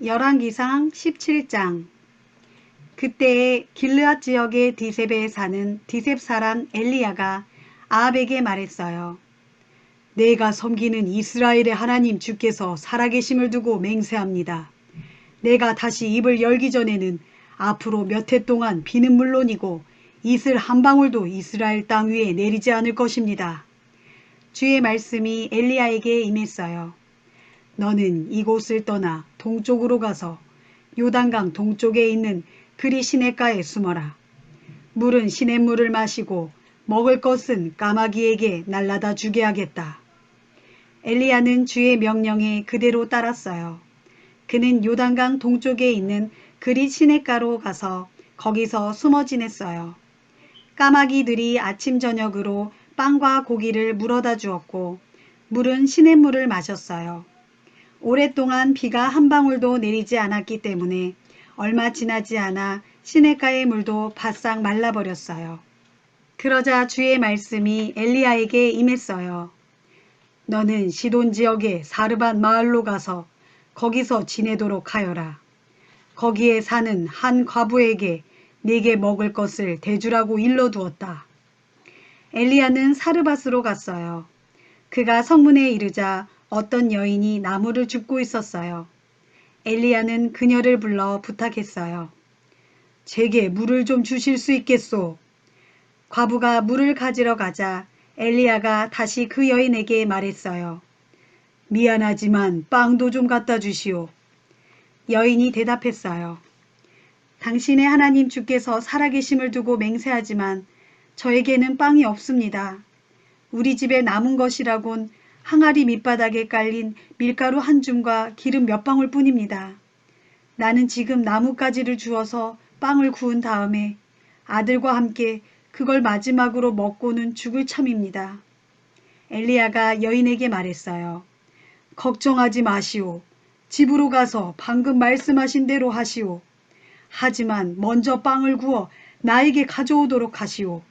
열왕기상 17장. 그때에 길르앗 지역의 디셉에 사는 디셉 사람 엘리야가 아합에게 말했어요. 내가 섬기는 이스라엘의 하나님 주께서 살아계심을 두고 맹세합니다. 내가 다시 입을 열기 전에는 앞으로 몇 해 동안 비는 물론이고 이슬 한 방울도 이스라엘 땅 위에 내리지 않을 것입니다. 주의 말씀이 엘리야에게 임했어요. 너는 이곳을 떠나 동쪽으로 가서 요단강 동쪽에 있는 그리 시냇가에 숨어라. 물은 시냇물을 마시고 먹을 것은 까마귀에게 날라다 주게 하겠다. 엘리야는 주의 명령에 그대로 따랐어요. 그는 요단강 동쪽에 있는 그리 시냇가로 가서 거기서 숨어 지냈어요. 까마귀들이 아침 저녁으로 빵과 고기를 물어다 주었고 물은 시냇물을 마셨어요. 오랫동안 비가 한 방울도 내리지 않았기 때문에 얼마 지나지 않아 시냇가의 물도 바싹 말라버렸어요. 그러자 주의 말씀이 엘리야에게 임했어요. 너는 시돈 지역의 사르밧 마을로 가서 거기서 지내도록 하여라. 거기에 사는 한 과부에게 네게 먹을 것을 대주라고 일러두었다. 엘리야는 사르밧으로 갔어요. 그가 성문에 이르자 어떤 여인이 나무를 줍고 있었어요. 엘리야는 그녀를 불러 부탁했어요. 제게 물을 좀 주실 수 있겠소? 과부가 물을 가지러 가자 엘리야가 다시 그 여인에게 말했어요. 미안하지만 빵도 좀 갖다 주시오. 여인이 대답했어요. 당신의 하나님 주께서 살아계심을 두고 맹세하지만 저에게는 빵이 없습니다. 우리 집에 남은 것이라곤 항아리 밑바닥에 깔린 밀가루 한 줌과 기름 몇 방울 뿐입니다. 나는 지금 나뭇가지를 주워서 빵을 구운 다음에 아들과 함께 그걸 마지막으로 먹고는 죽을 참입니다. 엘리야가 여인에게 말했어요. 걱정하지 마시오. 집으로 가서 방금 말씀하신 대로 하시오. 하지만 먼저 빵을 구워 나에게 가져오도록 하시오.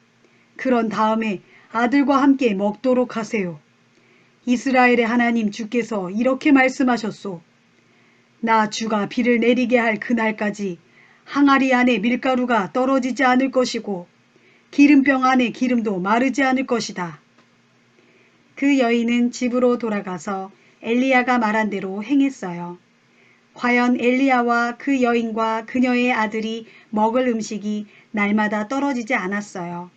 그런 다음에 아들과 함께 먹도록 하세요. 이스라엘의 하나님 주께서 이렇게 말씀하셨소. 나 주가 비를 내리게 할 그날까지 항아리 안에 밀가루가 떨어지지 않을 것이고 기름병 안에 기름도 마르지 않을 것이다. 그 여인은 집으로 돌아가서 엘리야가 말한 대로 행했어요. 과연 엘리야와 그 여인과 그녀의 아들이 먹을 음식이 날마다 떨어지지 않았어요.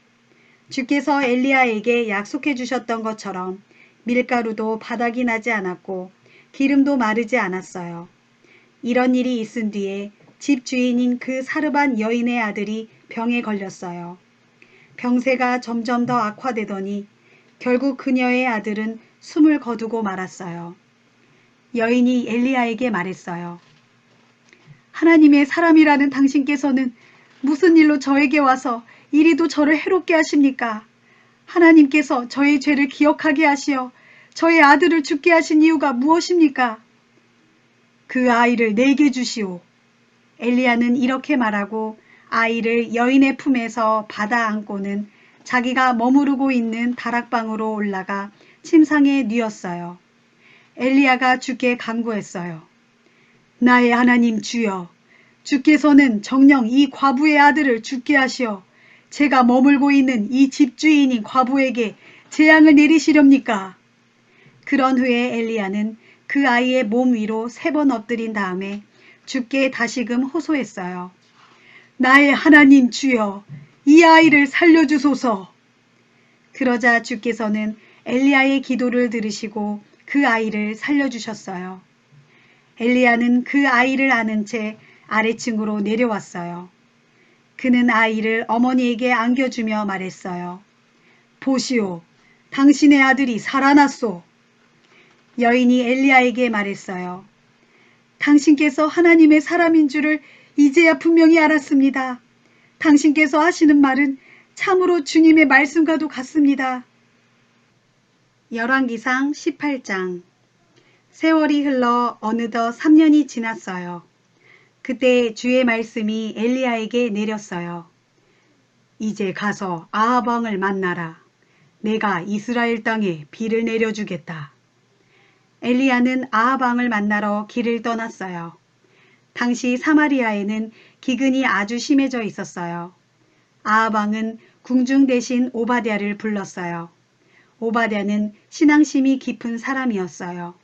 주께서 엘리야에게 약속해 주셨던 것처럼 밀가루도 바닥이 나지 않았고 기름도 마르지 않았어요. 이런 일이 있은 뒤에 집 주인인 그 사르밧 여인의 아들이 병에 걸렸어요. 병세가 점점 더 악화되더니 결국 그녀의 아들은 숨을 거두고 말았어요. 여인이 엘리야에게 말했어요. 하나님의 사람이라는 당신께서는 무슨 일로 저에게 와서 이리도 저를 해롭게 하십니까? 하나님께서 저의 죄를 기억하게 하시어 저의 아들을 죽게 하신 이유가 무엇입니까? 그 아이를 내게 주시오. 엘리야는 이렇게 말하고 아이를 여인의 품에서 받아 안고는 자기가 머무르고 있는 다락방으로 올라가 침상에 뉘었어요. 엘리야가 주께 간구했어요. 나의 하나님 주여, 주께서는 정녕 이 과부의 아들을 죽게 하시어 제가 머물고 있는 이 집주인인 과부에게 재앙을 내리시렵니까? 그런 후에 엘리야는 그 아이의 몸 위로 3번 엎드린 다음에 주께 다시금 호소했어요. 나의 하나님 주여, 이 아이를 살려주소서. 그러자 주께서는 엘리야의 기도를 들으시고 그 아이를 살려주셨어요. 엘리야는 그 아이를 안은 채 아래층으로 내려왔어요. 그는 아이를 어머니에게 안겨주며 말했어요. 보시오, 당신의 아들이 살아났소. 여인이 엘리야에게 말했어요. 당신께서 하나님의 사람인 줄을 이제야 분명히 알았습니다. 당신께서 하시는 말은 참으로 주님의 말씀과도 같습니다. 열왕기상 18장. 세월이 흘러 어느덧 3년이 지났어요. 그때 주의 말씀이 엘리야에게 내렸어요. 이제 가서 아합 왕을 만나라. 내가 이스라엘 땅에 비를 내려주겠다. 엘리야는 아합 왕을 만나러 길을 떠났어요. 당시 사마리아에는 기근이 아주 심해져 있었어요. 아합 왕은 궁중 대신 오바댜를 불렀어요. 오바댜는 신앙심이 깊은 사람이었어요.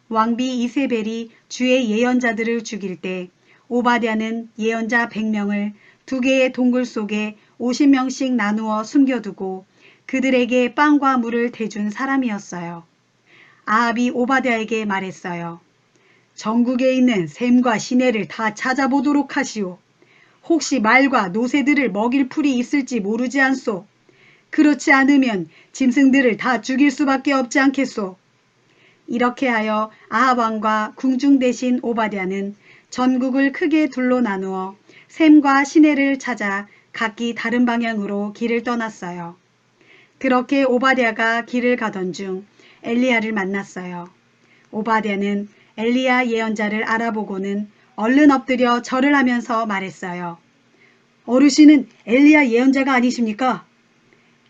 왕비 이세벨이 주의 예언자들을 죽일 때 오바댜는 예언자 100명을 두 개의 동굴 속에 50명씩 나누어 숨겨두고 그들에게 빵과 물을 대준 사람이었어요. 아합이 오바댜에게 말했어요. 전국에 있는 샘과 시내를 다 찾아보도록 하시오. 혹시 말과 노새들을 먹일 풀이 있을지 모르지 않소. 그렇지 않으면 짐승들을 다 죽일 수밖에 없지 않겠소. 이렇게 하여 아합 왕과 궁중 대신 오바댜는 전국을 크게 둘로 나누어 샘과 시내를 찾아 각기 다른 방향으로 길을 떠났어요. 그렇게 오바댜가 길을 가던 중 엘리야를 만났어요. 오바댜는 엘리야 예언자를 알아보고는 얼른 엎드려 절을 하면서 말했어요. 어르신은 엘리야 예언자가 아니십니까?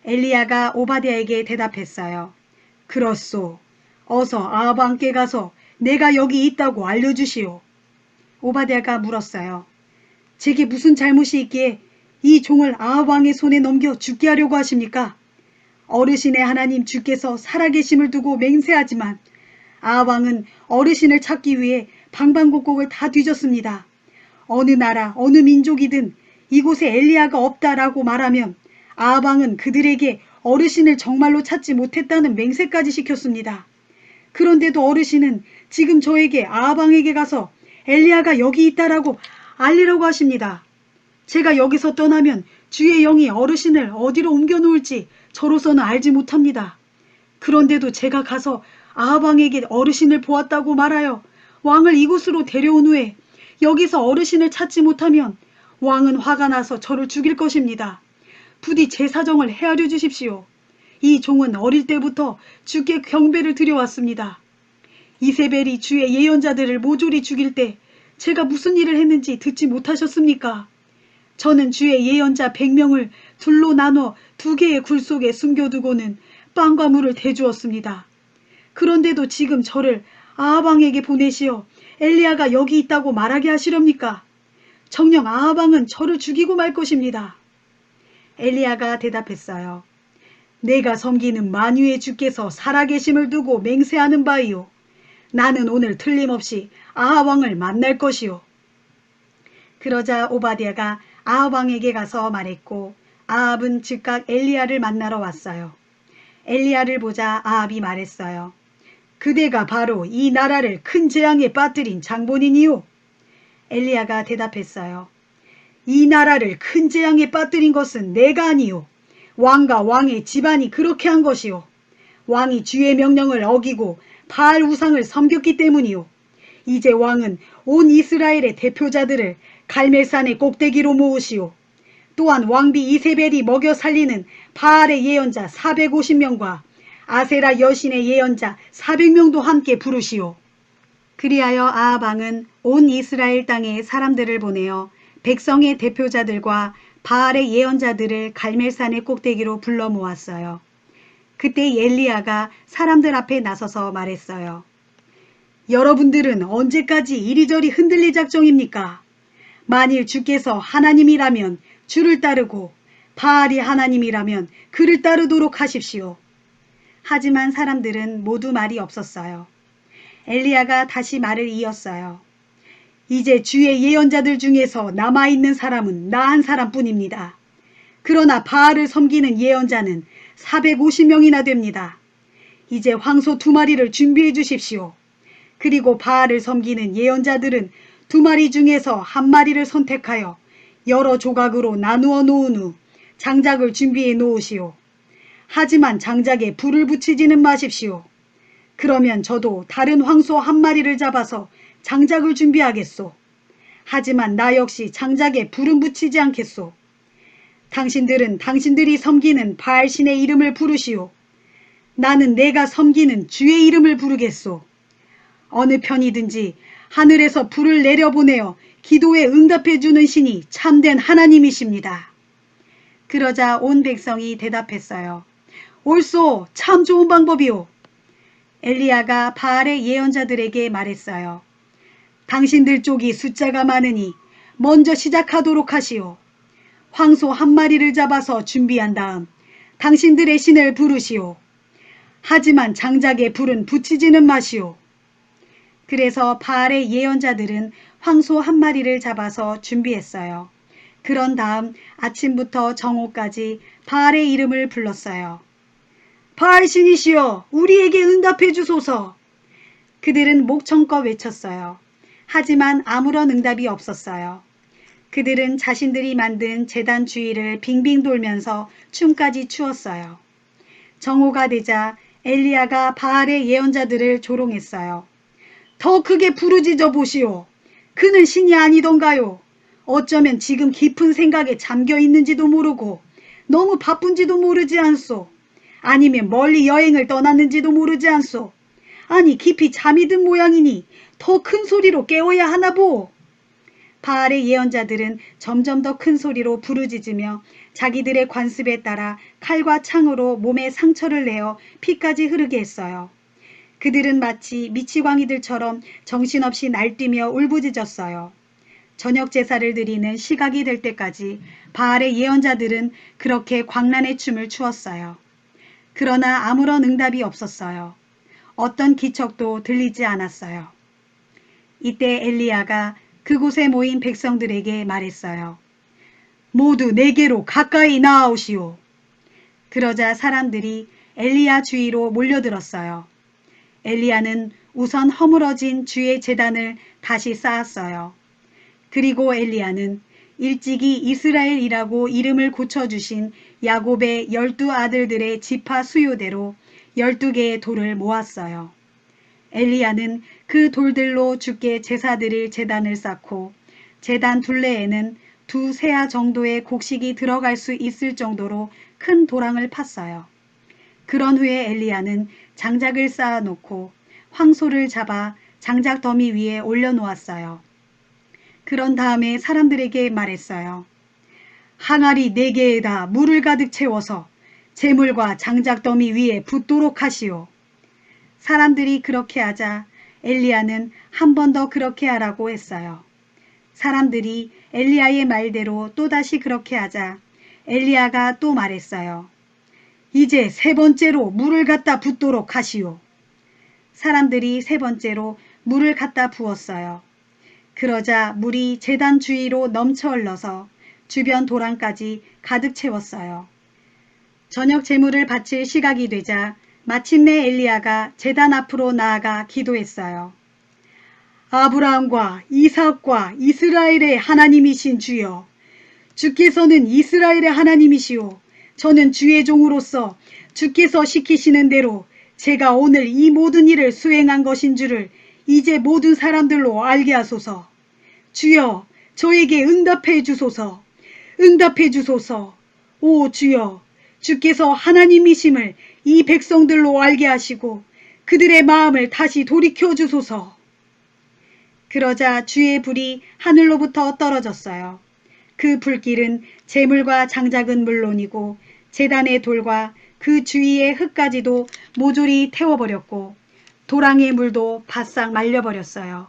엘리야가 오바댜에게 대답했어요. 그렇소. 어서 아합 왕께 가서 내가 여기 있다고 알려주시오. 오바댜가 물었어요. 제게 무슨 잘못이 있기에 이 종을 아합 왕의 손에 넘겨 죽게 하려고 하십니까? 어르신의 하나님 주께서 살아계심을 두고 맹세하지만 아합 왕은 어르신을 찾기 위해 방방곡곡을 다 뒤졌습니다. 어느 나라 어느 민족이든 이곳에 엘리야가 없다라고 말하면 아합 왕은 그들에게 어르신을 정말로 찾지 못했다는 맹세까지 시켰습니다. 그런데도 어르신은 지금 저에게 아합 왕에게 가서 엘리야가 여기 있다라고 알리라고 하십니다. 제가 여기서 떠나면 주의 영이 어르신을 어디로 옮겨 놓을지 저로서는 알지 못합니다. 그런데도 제가 가서 아합 왕에게 어르신을 보았다고 말하여 왕을 이곳으로 데려온 후에 여기서 어르신을 찾지 못하면 왕은 화가 나서 저를 죽일 것입니다. 부디 제 사정을 헤아려 주십시오. 이 종은 어릴 때부터 주께 경배를 드려왔습니다. 이세벨이 주의 예언자들을 모조리 죽일 때 제가 무슨 일을 했는지 듣지 못하셨습니까? 저는 주의 예언자 100명을 둘로 나눠 두 개의 굴 속에 숨겨두고는 빵과 물을 대주었습니다. 그런데도 지금 저를 아합 왕에게 보내시어 엘리야가 여기 있다고 말하게 하시렵니까? 정녕 아합 왕은 저를 죽이고 말 것입니다. 엘리야가 대답했어요. 내가 섬기는 만유의 주께서 살아계심을 두고 맹세하는 바이요. 나는 오늘 틀림없이 아합 왕을 만날 것이요. 그러자 오바댜가 아합 왕에게 가서 말했고 아합은 즉각 엘리야를 만나러 왔어요. 엘리야를 보자 아합이 말했어요. 그대가 바로 이 나라를 큰 재앙에 빠뜨린 장본인이요. 엘리야가 대답했어요. 이 나라를 큰 재앙에 빠뜨린 것은 내가 아니요. 왕과 왕의 집안이 그렇게 한 것이요. 왕이 주의 명령을 어기고 바알 우상을 섬겼기 때문이요. 이제 왕은 온 이스라엘의 대표자들을 갈멜산의 꼭대기로 모으시오. 또한 왕비 이세벨이 먹여 살리는 바알의 예언자 450명과 아세라 여신의 예언자 400명도 함께 부르시오. 그리하여 아합 왕은 온 이스라엘 땅에 사람들을 보내어 백성의 대표자들과 바알의 예언자들을 갈멜산의 꼭대기로 불러 모았어요. 그때 엘리야가 사람들 앞에 나서서 말했어요. 여러분들은 언제까지 이리저리 흔들릴 작정입니까? 만일 주께서 하나님이라면 주를 따르고 바알이 하나님이라면 그를 따르도록 하십시오. 하지만 사람들은 모두 말이 없었어요. 엘리야가 다시 말을 이었어요. 이제 주의 예언자들 중에서 남아있는 사람은 나 한 사람뿐입니다. 그러나 바알을 섬기는 예언자는 450명이나 됩니다. 이제 황소 2마리를 준비해 주십시오. 그리고 바알을 섬기는 예언자들은 2마리 중에서 1마리를 선택하여 여러 조각으로 나누어 놓은 후 장작을 준비해 놓으시오. 하지만 장작에 불을 붙이지는 마십시오. 그러면 저도 다른 황소 1마리를 잡아서 장작을 준비하겠소. 하지만 나 역시 장작에 불은 붙이지 않겠소. 당신들은 당신들이 섬기는 바알 신의 이름을 부르시오. 나는 내가 섬기는 주의 이름을 부르겠소. 어느 편이든지 하늘에서 불을 내려보내어 기도에 응답해 주는 신이 참된 하나님이십니다. 그러자 온 백성이 대답했어요. 옳소, 참 좋은 방법이오. 엘리야가 바알의 예언자들에게 말했어요. 당신들 쪽이 숫자가 많으니 먼저 시작하도록 하시오. 황소 한 마리를 잡아서 준비한 다음 당신들의 신을 부르시오. 하지만 장작에 불은 붙이지는 마시오. 그래서 바알의 예언자들은 황소 한 마리를 잡아서 준비했어요. 그런 다음 아침부터 정오까지 바알의 이름을 불렀어요. 바알 신이시여, 우리에게 응답해 주소서. 그들은 목청껏 외쳤어요. 하지만 아무런 응답이 없었어요. 그들은 자신들이 만든 제단 주위를 빙빙 돌면서 춤까지 추었어요. 정오가 되자 엘리야가 바알의 예언자들을 조롱했어요. 더 크게 부르짖어 보시오. 그는 신이 아니던가요? 어쩌면 지금 깊은 생각에 잠겨 있는지도 모르고 너무 바쁜지도 모르지 않소. 아니면 멀리 여행을 떠났는지도 모르지 않소. 아니 깊이 잠이 든 모양이니 더 큰 소리로 깨워야 하나 보. 바알의 예언자들은 점점 더 큰 소리로 부르짖으며 자기들의 관습에 따라 칼과 창으로 몸에 상처를 내어 피까지 흐르게 했어요. 그들은 마치 미치광이들처럼 정신없이 날뛰며 울부짖었어요. 저녁 제사를 드리는 시각이 될 때까지 바알의 예언자들은 그렇게 광란의 춤을 추었어요. 그러나 아무런 응답이 없었어요. 어떤 기척도 들리지 않았어요. 이때 엘리야가 그곳에 모인 백성들에게 말했어요. 모두 내게로 가까이 나아오시오. 그러자 사람들이 엘리야 주위로 몰려들었어요. 엘리야는 우선 허물어진 주의 제단을 다시 쌓았어요. 그리고 엘리야는 일찍이 이스라엘이라고 이름을 고쳐주신 야곱의 12 아들들의 지파 수요대로 12개의 돌을 모았어요. 엘리야는 그 돌들로 주께 제사드릴 제단을 쌓고 제단 둘레에는 2 세아 정도의 곡식이 들어갈 수 있을 정도로 큰 도랑을 팠어요. 그런 후에 엘리야는 장작을 쌓아놓고 황소를 잡아 장작 더미 위에 올려놓았어요. 그런 다음에 사람들에게 말했어요. 항아리 4개에다 물을 가득 채워서 재물과 장작 더미 위에 붓도록 하시오. 사람들이 그렇게 하자 엘리야는 한 번 더 그렇게 하라고 했어요. 사람들이 엘리야의 말대로 또다시 그렇게 하자 엘리야가 또 말했어요. 이제 3번째로 물을 갖다 붓도록 하시오. 사람들이 3번째로 물을 갖다 부었어요. 그러자 물이 제단 주위로 넘쳐 흘러서 주변 도랑까지 가득 채웠어요. 저녁 제물을 바칠 시각이 되자 마침내 엘리야가 제단 앞으로 나아가 기도했어요. 아브라함과 이삭과 이스라엘의 하나님이신 주여, 주께서는 이스라엘의 하나님이시오. 저는 주의 종으로서 주께서 시키시는 대로 제가 오늘 이 모든 일을 수행한 것인 줄을 이제 모든 사람들로 알게 하소서. 주여, 저에게 응답해 주소서. 응답해 주소서. 오 주여, 주께서 하나님이심을 이 백성들로 알게 하시고 그들의 마음을 다시 돌이켜 주소서. 그러자 주의 불이 하늘로부터 떨어졌어요. 그 불길은 재물과 장작은 물론이고 제단의 돌과 그 주위의 흙까지도 모조리 태워버렸고 도랑의 물도 바싹 말려버렸어요.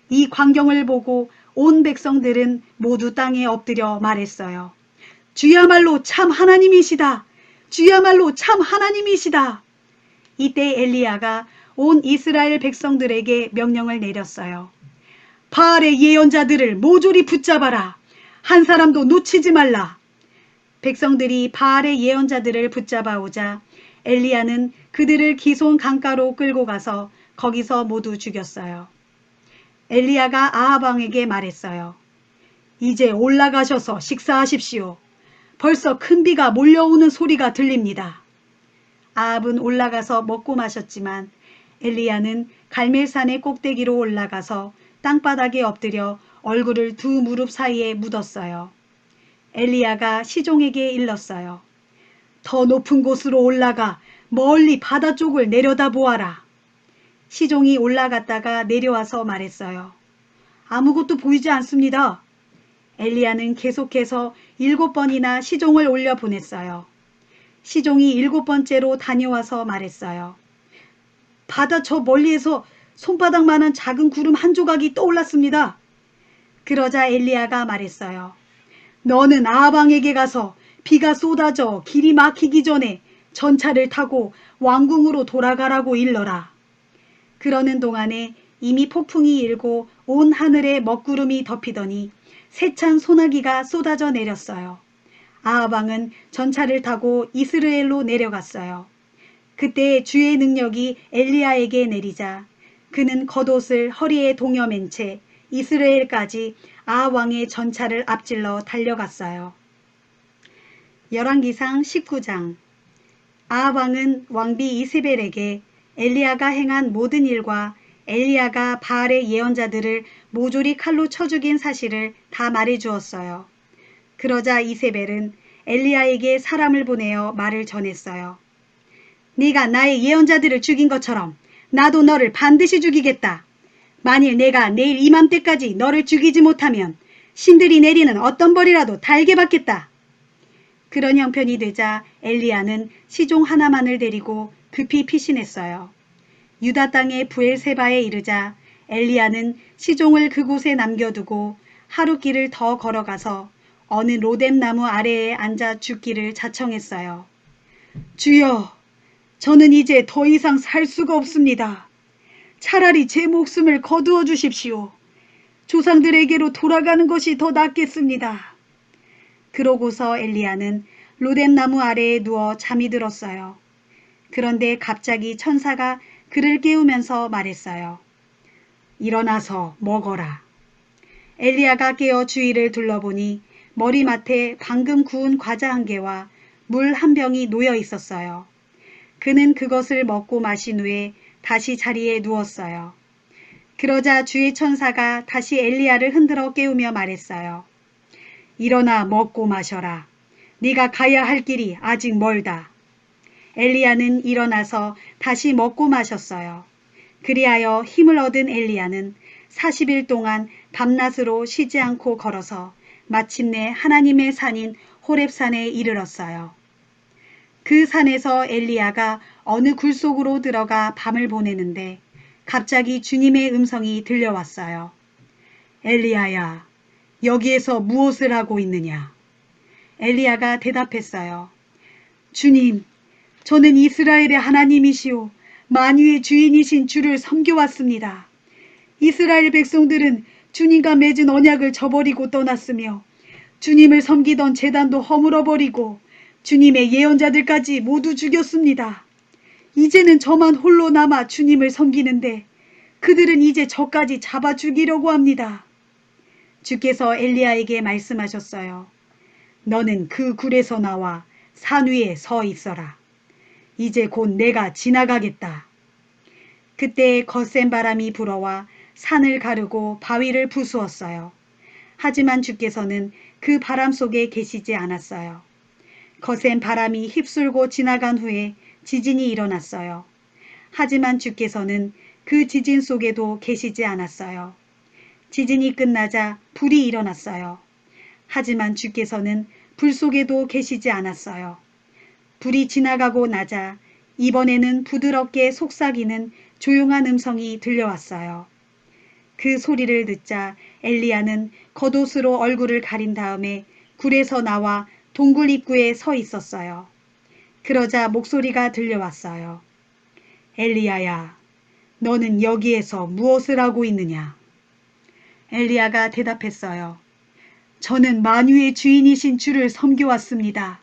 이 광경을 보고 온 백성들은 모두 땅에 엎드려 말했어요. 주야말로 참 하나님이시다. 주야말로 참 하나님이시다. 이때 엘리야가 온 이스라엘 백성들에게 명령을 내렸어요. 바알의 예언자들을 모조리 붙잡아라. 한 사람도 놓치지 말라. 백성들이 바알의 예언자들을 붙잡아 오자 엘리야는 그들을 기손 강가로 끌고 가서 거기서 모두 죽였어요. 엘리야가 아합 왕에게 말했어요. 이제 올라가셔서 식사하십시오. 벌써 큰 비가 몰려오는 소리가 들립니다. 아합은 올라가서 먹고 마셨지만 엘리야는 갈멜산의 꼭대기로 올라가서 땅바닥에 엎드려 얼굴을 2 무릎 사이에 묻었어요. 엘리야가 시종에게 일렀어요. 더 높은 곳으로 올라가 멀리 바다 쪽을 내려다 보아라. 시종이 올라갔다가 내려와서 말했어요. 아무것도 보이지 않습니다. 엘리야는 계속해서 7번이나 시종을 올려 보냈어요. 시종이 7번째로 다녀와서 말했어요. 바다 저 멀리에서 손바닥만한 작은 구름 한 조각이 떠올랐습니다. 그러자 엘리야가 말했어요. 너는 아방에게 가서 비가 쏟아져 길이 막히기 전에 전차를 타고 왕궁으로 돌아가라고 일러라. 그러는 동안에 이미 폭풍이 일고 온 하늘에 먹구름이 덮이더니 세찬 소나기가 쏟아져 내렸어요. 아하방은 전차를 타고 이스라엘로 내려갔어요. 그때 주의 능력이 엘리야에게 내리자 그는 겉옷을 허리에 동여맨 채 이스라엘까지 아하왕의 전차를 앞질러 달려갔어요. 열왕기상 19장. 아하왕은 왕비 이세벨에게 엘리야가 행한 모든 일과 엘리야가 바알의 예언자들을 모조리 칼로 쳐 죽인 사실을 다 말해주었어요. 그러자 이세벨은 엘리야에게 사람을 보내어 말을 전했어요. 네가 나의 예언자들을 죽인 것처럼 나도 너를 반드시 죽이겠다. 만일 내가 내일 이맘때까지 너를 죽이지 못하면 신들이 내리는 어떤 벌이라도 달게 받겠다. 그런 형편이 되자 엘리야는 시종 하나만을 데리고 급히 피신했어요. 유다 땅의 부엘세바에 이르자 엘리야는 시종을 그곳에 남겨두고 하루 길을 더 걸어가서 어느 로뎀 나무 아래에 앉아 죽기를 자청했어요. 주여, 저는 이제 더 이상 살 수가 없습니다. 차라리 제 목숨을 거두어 주십시오. 조상들에게로 돌아가는 것이 더 낫겠습니다. 그러고서 엘리야는 로뎀 나무 아래에 누워 잠이 들었어요. 그런데 갑자기 천사가 그를 깨우면서 말했어요. 일어나서 먹어라. 엘리야가 깨어 주위를 둘러보니 머리맡에 방금 구운 과자 한 개와 물 한 병이 놓여 있었어요. 그는 그것을 먹고 마신 후에 다시 자리에 누웠어요. 그러자 주의 천사가 다시 엘리야를 흔들어 깨우며 말했어요. 일어나 먹고 마셔라. 네가 가야 할 길이 아직 멀다. 엘리야는 일어나서 다시 먹고 마셨어요. 그리하여 힘을 얻은 엘리야는 40일 동안 밤낮으로 쉬지 않고 걸어서 마침내 하나님의 산인 호렙산에 이르렀어요. 그 산에서 엘리야가 어느 굴 속으로 들어가 밤을 보내는데 갑자기 주님의 음성이 들려왔어요. 엘리야야, 여기에서 무엇을 하고 있느냐? 엘리야가 대답했어요. 주님, 저는 이스라엘의 하나님이시오 만유의 주인이신 주를 섬겨왔습니다. 이스라엘 백성들은 주님과 맺은 언약을 저버리고 떠났으며 주님을 섬기던 제단도 허물어버리고 주님의 예언자들까지 모두 죽였습니다. 이제는 저만 홀로 남아 주님을 섬기는데 그들은 이제 저까지 잡아 죽이려고 합니다. 주께서 엘리야에게 말씀하셨어요. 너는 그 굴에서 나와 산 위에 서 있어라. 이제 곧 내가 지나가겠다. 그때 거센 바람이 불어와 산을 가르고 바위를 부수었어요. 하지만 주께서는 그 바람 속에 계시지 않았어요. 거센 바람이 휩쓸고 지나간 후에 지진이 일어났어요. 하지만 주께서는 그 지진 속에도 계시지 않았어요. 지진이 끝나자 불이 일어났어요. 하지만 주께서는 불 속에도 계시지 않았어요. 불이 지나가고 나자 이번에는 부드럽게 속삭이는 조용한 음성이 들려왔어요. 그 소리를 듣자 엘리야는 겉옷으로 얼굴을 가린 다음에 굴에서 나와 동굴 입구에 서 있었어요. 그러자 목소리가 들려왔어요. 엘리야야, 너는 여기에서 무엇을 하고 있느냐? 엘리야가 대답했어요. 저는 만유의 주인이신 주를 섬겨왔습니다.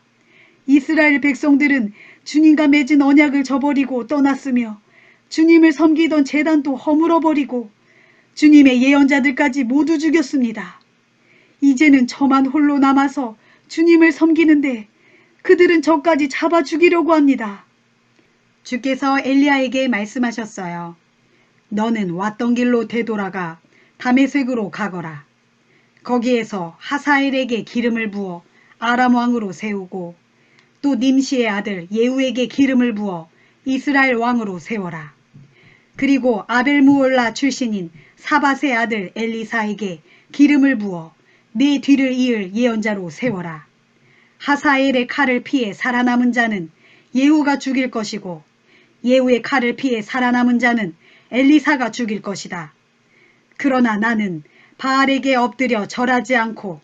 이스라엘 백성들은 주님과 맺은 언약을 저버리고 떠났으며 주님을 섬기던 제단도 허물어버리고 주님의 예언자들까지 모두 죽였습니다. 이제는 저만 홀로 남아서 주님을 섬기는데 그들은 저까지 잡아 죽이려고 합니다. 주께서 엘리야에게 말씀하셨어요. 너는 왔던 길로 되돌아가 다메섹으로 가거라. 거기에서 하사엘에게 기름을 부어 아람 왕으로 세우고 또 님시의 아들 예후에게 기름을 부어 이스라엘 왕으로 세워라. 그리고 아벨무올라 출신인 사밧의 아들 엘리사에게 기름을 부어 네 뒤를 이을 예언자로 세워라. 하사엘의 칼을 피해 살아남은 자는 예후가 죽일 것이고 예후의 칼을 피해 살아남은 자는 엘리사가 죽일 것이다. 그러나 나는 바알에게 엎드려 절하지 않고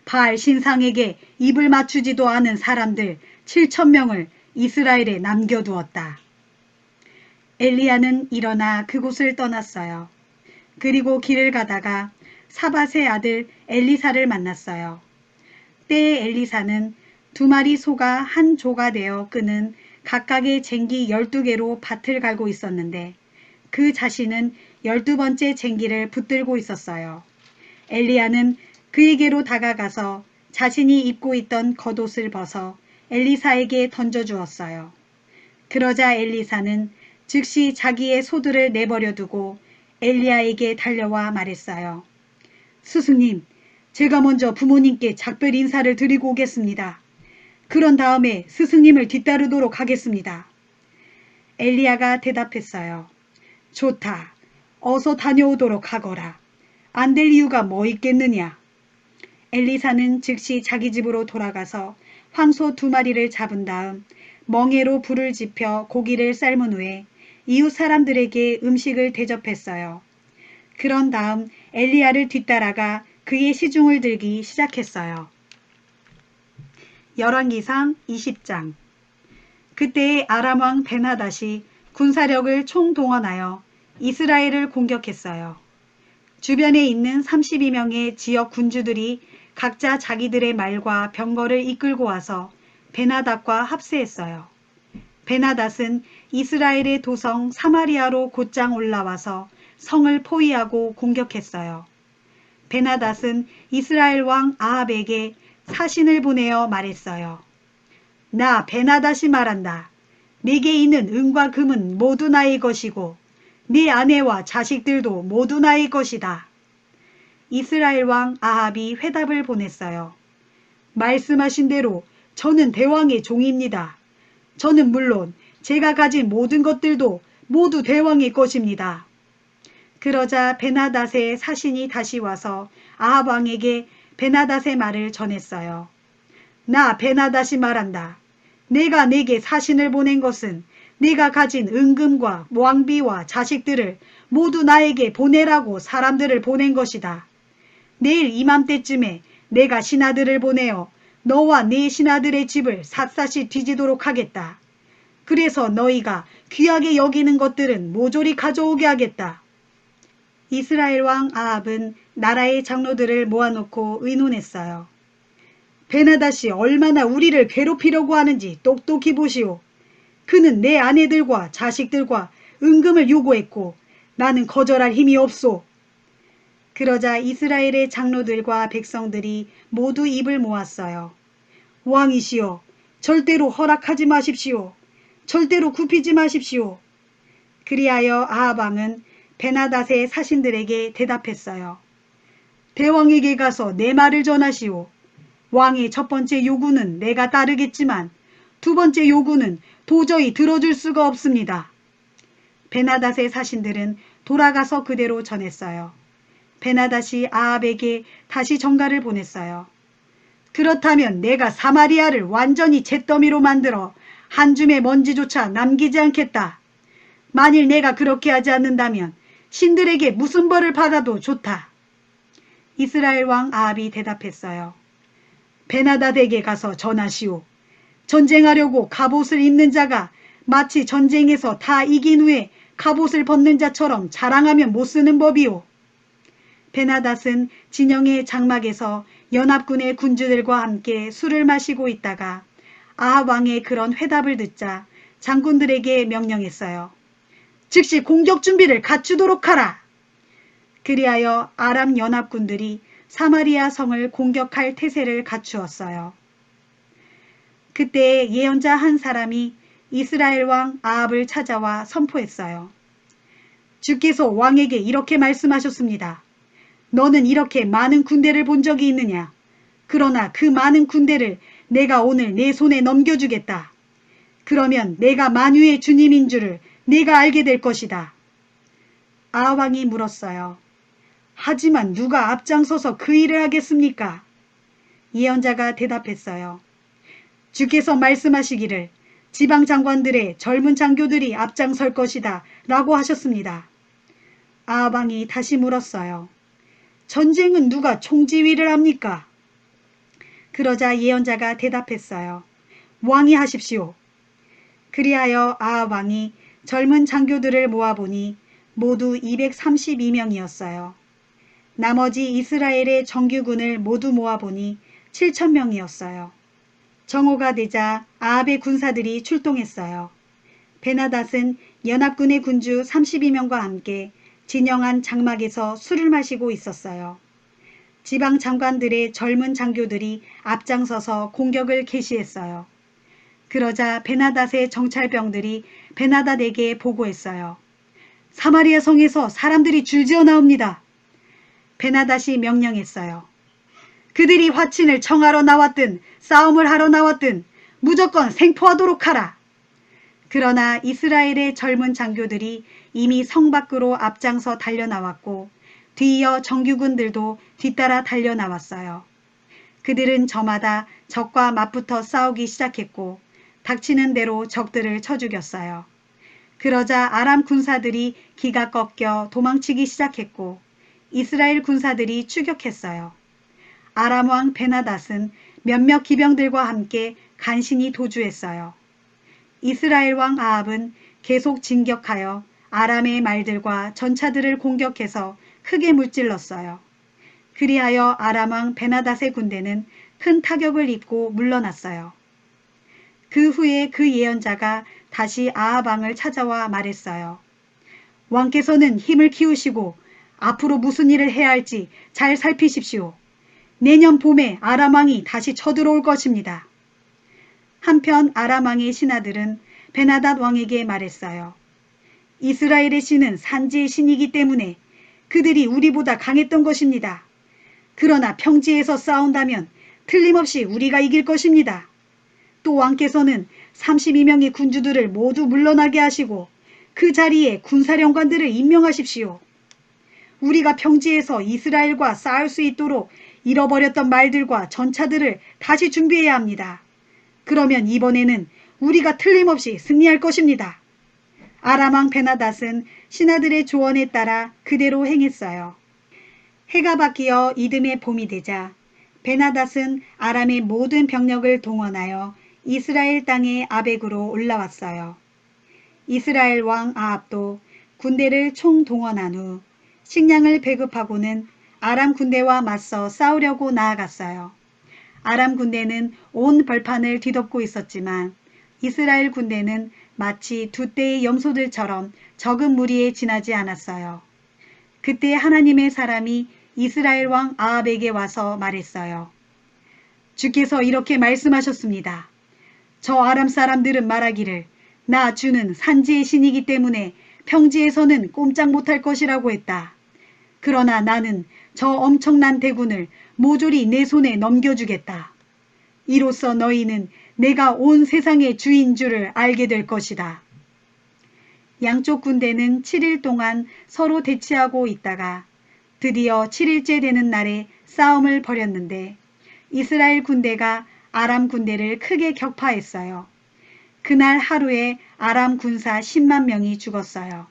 바알 신상에게 입을 맞추지도 않은 사람들 7,000명을 이스라엘에 남겨두었다. 엘리야는 일어나 그곳을 떠났어요. 그리고 길을 가다가 사밧의 아들 엘리사를 만났어요. 때에 엘리사는 2마리 소가 한 조가 되어 끄는 각각의 쟁기 12개로 밭을 갈고 있었는데 그 자신은 12번째 쟁기를 붙들고 있었어요. 엘리야는 그에게로 다가가서 자신이 입고 있던 겉옷을 벗어 엘리사에게 던져주었어요. 그러자 엘리사는 즉시 자기의 소들을 내버려 두고 엘리야에게 달려와 말했어요. 스승님, 제가 먼저 부모님께 작별 인사를 드리고 오겠습니다. 그런 다음에 스승님을 뒤따르도록 하겠습니다. 엘리야가 대답했어요. 좋다. 어서 다녀오도록 하거라. 안 될 이유가 뭐 있겠느냐. 엘리사는 즉시 자기 집으로 돌아가서 황소 2마리를 잡은 다음 멍에로 불을 지펴 고기를 삶은 후에 이웃 사람들에게 음식을 대접했어요. 그런 다음 엘리야를 뒤따라가 그의 시중을 들기 시작했어요. 열왕기상 20장. 그때의 아람 왕 벤하닷이 군사력을 총동원하여 이스라엘을 공격했어요. 주변에 있는 32명의 지역 군주들이 각자 자기들의 말과 병거를 이끌고 와서 벤하닷과 합세했어요. 벤하닷은 이스라엘의 도성 사마리아로 곧장 올라와서 성을 포위하고 공격했어요. 벤하닷은 이스라엘 왕 아합에게 사신을 보내어 말했어요. 나 벤하닷이 말한다. 네게 있는 은과 금은 모두 나의 것이고 네 아내와 자식들도 모두 나의 것이다. 이스라엘 왕 아합이 회답을 보냈어요. 말씀하신 대로 저는 대왕의 종입니다. 저는 물론 제가 가진 모든 것들도 모두 대왕의 것입니다. 그러자 벤하닷의 사신이 다시 와서 아합 왕에게 벤하닷의 말을 전했어요. 나 벤하닷이 말한다. 내가 네게 사신을 보낸 것은 네가 가진 은금과 왕비와 자식들을 모두 나에게 보내라고 사람들을 보낸 것이다. 내일 이맘때쯤에 내가 신하들을 보내어 너와 네 신하들의 집을 샅샅이 뒤지도록 하겠다. 그래서 너희가 귀하게 여기는 것들은 모조리 가져오게 하겠다. 이스라엘 왕 아합은 나라의 장로들을 모아놓고 의논했어요. 벤하닷이 얼마나 우리를 괴롭히려고 하는지 똑똑히 보시오. 그는 내 아내들과 자식들과 은금을 요구했고 나는 거절할 힘이 없소. 그러자 이스라엘의 장로들과 백성들이 모두 입을 모았어요. 왕이시여, 절대로 허락하지 마십시오. 절대로 굽히지 마십시오. 그리하여 아합 왕은 벤하닷의 사신들에게 대답했어요. 대왕에게 가서 내 말을 전하시오. 왕의 첫 번째 요구는 내가 따르겠지만 2번째 요구는 도저히 들어줄 수가 없습니다. 벤하닷의 사신들은 돌아가서 그대로 전했어요. 벤하닷이 아합에게 다시 전가를 보냈어요. 그렇다면 내가 사마리아를 완전히 잿더미로 만들어 한 줌의 먼지조차 남기지 않겠다. 만일 내가 그렇게 하지 않는다면 신들에게 무슨 벌을 받아도 좋다. 이스라엘 왕 아합이 대답했어요. 벤하닷에게 가서 전하시오. 전쟁하려고 갑옷을 입는 자가 마치 전쟁에서 다 이긴 후에 갑옷을 벗는 자처럼 자랑하면 못 쓰는 법이오. 벤하닷은 진영의 장막에서 연합군의 군주들과 함께 술을 마시고 있다가 아합 왕의 그런 회답을 듣자 장군들에게 명령했어요. 즉시 공격 준비를 갖추도록 하라. 그리하여 아람 연합군들이 사마리아 성을 공격할 태세를 갖추었어요. 그때 예언자 한 사람이 이스라엘 왕 아합을 찾아와 선포했어요. 주께서 왕에게 이렇게 말씀하셨습니다. 너는 이렇게 많은 군대를 본 적이 있느냐? 그러나 그 많은 군대를 내가 오늘 내 손에 넘겨주겠다. 그러면 내가 만유의 주님인 줄을 네가 알게 될 것이다. 아합 왕이 물었어요. 하지만 누가 앞장서서 그 일을 하겠습니까? 예언자가 대답했어요. 주께서 말씀하시기를 지방 장관들의 젊은 장교들이 앞장설 것이다 라고 하셨습니다. 아합 왕이 다시 물었어요. 전쟁은 누가 총지휘를 합니까? 그러자 예언자가 대답했어요. 왕이 하십시오. 그리하여 아합 왕이 젊은 장교들을 모아보니 모두 232명이었어요. 나머지 이스라엘의 정규군을 모두 모아보니 7,000명이었어요. 정오가 되자 아합의 군사들이 출동했어요. 베나닷은 연합군의 군주 32명과 함께 진영한 장막에서 술을 마시고 있었어요. 지방 장관들의 젊은 장교들이 앞장서서 공격을 개시했어요. 그러자 베나닷의 정찰병들이 베나닷에게 보고했어요. 사마리아 성에서 사람들이 줄지어 나옵니다. 베나닷이 명령했어요. 그들이 화친을 청하러 나왔든 싸움을 하러 나왔든 무조건 생포하도록 하라. 그러나 이스라엘의 젊은 장교들이 이미 성 밖으로 앞장서 달려나왔고 뒤이어 정규군들도 뒤따라 달려나왔어요. 그들은 저마다 적과 맞붙어 싸우기 시작했고 닥치는 대로 적들을 쳐 죽였어요. 그러자 아람 군사들이 기가 꺾여 도망치기 시작했고 이스라엘 군사들이 추격했어요. 아람 왕 베나닷은 몇몇 기병들과 함께 간신히 도주했어요. 이스라엘 왕 아합은 계속 진격하여 아람의 말들과 전차들을 공격해서 크게 물질렀어요. 그리하여 아람 왕 베나닷의 군대는 큰 타격을 입고 물러났어요. 그 후에 그 예언자가 다시 아합 왕을 찾아와 말했어요. 왕께서는 힘을 키우시고 앞으로 무슨 일을 해야 할지 잘 살피십시오. 내년 봄에 아람 왕이 다시 쳐들어올 것입니다. 한편 아람 왕의 신하들은 베나닷 왕에게 말했어요. 이스라엘의 신은 산지의 신이기 때문에 그들이 우리보다 강했던 것입니다. 그러나 평지에서 싸운다면 틀림없이 우리가 이길 것입니다. 또 왕께서는 32명의 군주들을 모두 물러나게 하시고 그 자리에 군사령관들을 임명하십시오. 우리가 평지에서 이스라엘과 싸울 수 있도록 잃어버렸던 말들과 전차들을 다시 준비해야 합니다. 그러면 이번에는 우리가 틀림없이 승리할 것입니다. 아람 왕 베나닷은 신하들의 조언에 따라 그대로 행했어요. 해가 바뀌어 이듬해 봄이 되자 베나닷은 아람의 모든 병력을 동원하여 이스라엘 땅의 아벡으로 올라왔어요. 이스라엘 왕 아합도 군대를 총동원한 후 식량을 배급하고는 아람 군대와 맞서 싸우려고 나아갔어요. 아람 군대는 온 벌판을 뒤덮고 있었지만 이스라엘 군대는 마치 두 떼의 염소들처럼 적은 무리에 지나지 않았어요. 그때 하나님의 사람이 이스라엘 왕 아합에게 와서 말했어요. 주께서 이렇게 말씀하셨습니다. 저 아람 사람들은 말하기를 나 주는 산지의 신이기 때문에 평지에서는 꼼짝 못할 것이라고 했다. 그러나 나는 저 엄청난 대군을 모조리 내 손에 넘겨주겠다. 이로써 너희는 내가 온 세상의 주인 줄을 알게 될 것이다. 양쪽 군대는 7일 동안 서로 대치하고 있다가 드디어 7일째 되는 날에 싸움을 벌였는데 이스라엘 군대가 아람 군대를 크게 격파했어요. 그날 하루에 아람 군사 10만 명이 죽었어요.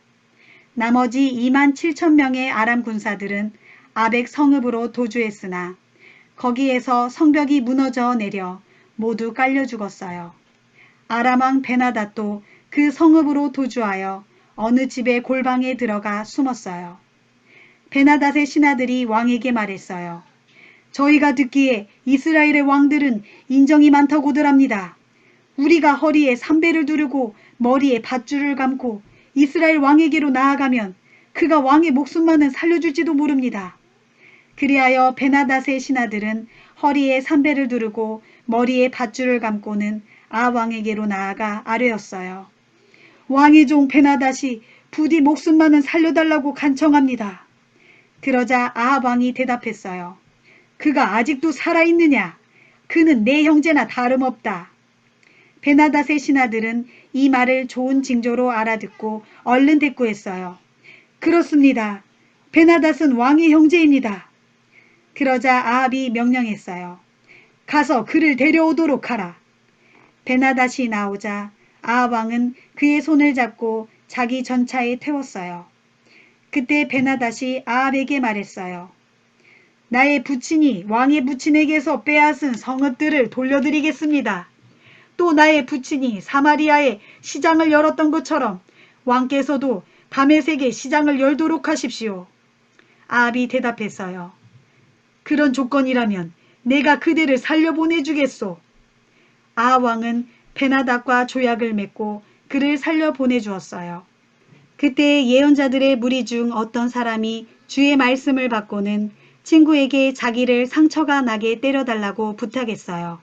나머지 2만 7천 명의 아람 군사들은 아벡 성읍으로 도주했으나 거기에서 성벽이 무너져 내려 모두 깔려 죽었어요. 아람 왕 베나닷도 그 성읍으로 도주하여 어느 집의 골방에 들어가 숨었어요. 베나닷의 신하들이 왕에게 말했어요. 저희가 듣기에 이스라엘의 왕들은 인정이 많다고들 합니다. 우리가 허리에 삼배를 두르고 머리에 밧줄을 감고 이스라엘 왕에게로 나아가면 그가 왕의 목숨만은 살려줄지도 모릅니다. 그리하여 베나닷의 신하들은 허리에 삼배를 두르고 머리에 밧줄을 감고는 아 왕에게로 나아가 아뢰었어요. 왕의 종 베나닷이 부디 목숨만은 살려달라고 간청합니다. 그러자 아합 왕이 대답했어요. 그가 아직도 살아있느냐? 그는 내 형제나 다름없다. 베나닷의 신하들은 이 말을 좋은 징조로 알아듣고 얼른 대꾸했어요. 그렇습니다. 베나닷은 왕의 형제입니다. 그러자 아합이 명령했어요. 가서 그를 데려오도록 하라. 베나닷이 나오자 아합 왕은 그의 손을 잡고 자기 전차에 태웠어요. 그때 베나닷이 아합에게 말했어요. 나의 부친이 왕의 부친에게서 빼앗은 성읍들을 돌려드리겠습니다. 또 나의 부친이 사마리아에 시장을 열었던 것처럼 왕께서도 다메섹에 시장을 열도록 하십시오. 아합이 대답했어요. 그런 조건이라면 내가 그대를 살려보내주겠소. 아합 왕은 베나닷과 조약을 맺고 그를 살려보내주었어요. 그때 예언자들의 무리 중 어떤 사람이 주의 말씀을 받고는 친구에게 자기를 상처가 나게 때려달라고 부탁했어요.